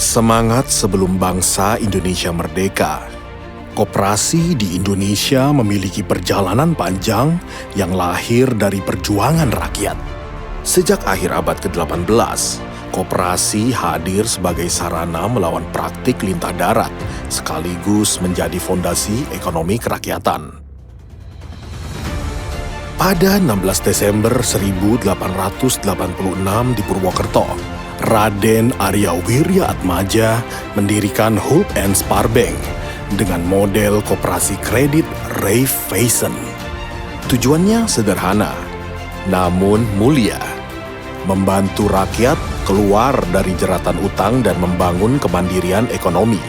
Semangat sebelum bangsa Indonesia merdeka. Koperasi di Indonesia memiliki perjalanan panjang yang lahir dari perjuangan rakyat. Sejak akhir abad ke-18, koperasi hadir sebagai sarana melawan praktik lintah darat, sekaligus menjadi fondasi ekonomi kerakyatan. Pada 16 Desember 1886 di Purwokerto, Raden Arya Wirya-Atmaja mendirikan Hope and Spar Bank dengan model koperasi kredit Raiffeisen. Tujuannya sederhana, namun mulia, membantu rakyat keluar dari jeratan utang dan membangun kemandirian ekonomi.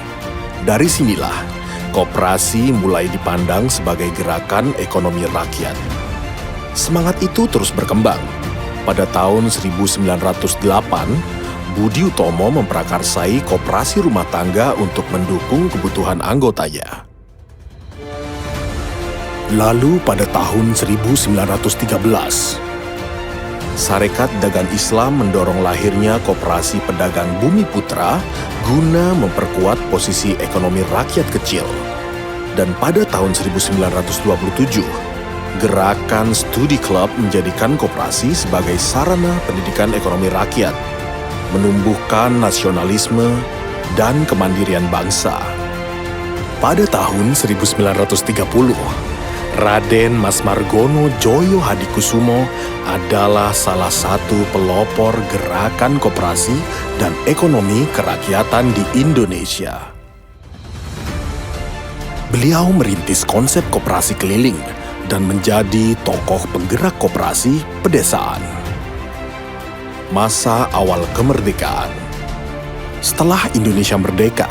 Dari sinilah, koperasi mulai dipandang sebagai gerakan ekonomi rakyat. Semangat itu terus berkembang. Pada tahun 1908, Budi Utomo memprakarsai koperasi rumah tangga untuk mendukung kebutuhan anggotanya. Lalu pada tahun 1913, Sarekat Dagang Islam mendorong lahirnya Koperasi Pedagang Bumi Putra guna memperkuat posisi ekonomi rakyat kecil. Dan pada tahun 1927, Gerakan Studi Club menjadikan koperasi sebagai sarana pendidikan ekonomi rakyat, menumbuhkan nasionalisme dan kemandirian bangsa. Pada tahun 1930, Raden Mas Margono Djoyo Hadikusumo adalah salah satu pelopor gerakan koperasi dan ekonomi kerakyatan di Indonesia. Beliau merintis konsep koperasi keliling dan menjadi tokoh penggerak koperasi pedesaan. Masa awal kemerdekaan. Setelah Indonesia merdeka,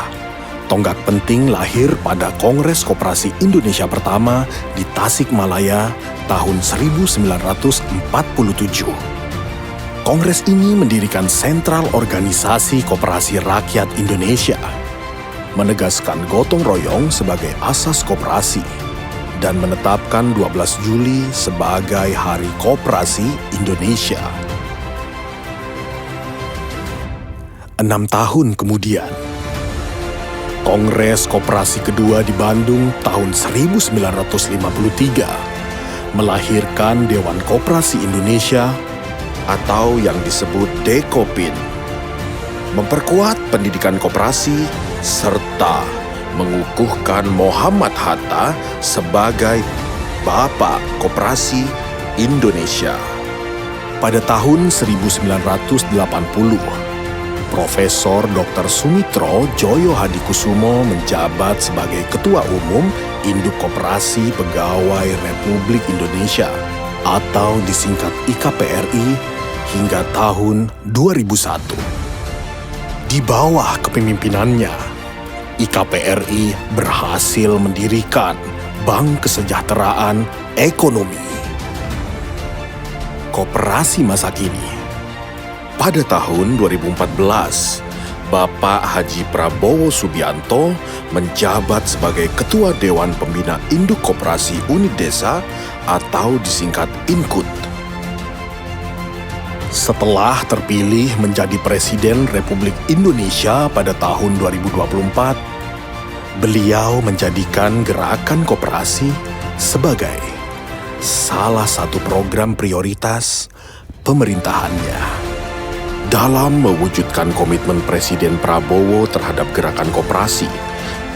tonggak penting lahir pada Kongres Koperasi Indonesia pertama di Tasikmalaya tahun 1947. Kongres ini mendirikan Sentral Organisasi Koperasi Rakyat Indonesia, menegaskan gotong royong sebagai asas koperasi, dan menetapkan 12 Juli sebagai Hari Koperasi Indonesia. 6 tahun kemudian, Kongres Koperasi kedua di Bandung tahun 1953 melahirkan Dewan Koperasi Indonesia atau yang disebut Dekopin, memperkuat pendidikan koperasi serta mengukuhkan Muhammad Hatta sebagai Bapak Koperasi Indonesia. Pada tahun 1980, Profesor Dr. Sumitro Djoyo Hadikusumo menjabat sebagai Ketua Umum Induk Koperasi Pegawai Republik Indonesia atau disingkat IKPRI hingga tahun 2001. Di bawah kepemimpinannya, IKPRI berhasil mendirikan Bank Kesejahteraan Ekonomi. Koperasi masa kini. Pada tahun 2014, Bapak Haji Prabowo Subianto menjabat sebagai Ketua Dewan Pembina Induk Koperasi Unit Desa atau disingkat INKUT. Setelah terpilih menjadi Presiden Republik Indonesia pada tahun 2024, beliau menjadikan gerakan koperasi sebagai salah satu program prioritas pemerintahannya. Dalam mewujudkan komitmen Presiden Prabowo terhadap gerakan koperasi,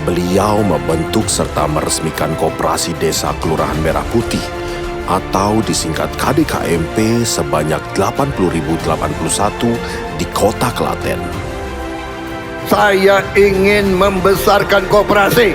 beliau membentuk serta meresmikan Koperasi Desa Kelurahan Merah Putih atau disingkat KDKMP sebanyak 80.081 di Kota Klaten. Saya ingin membesarkan koperasi.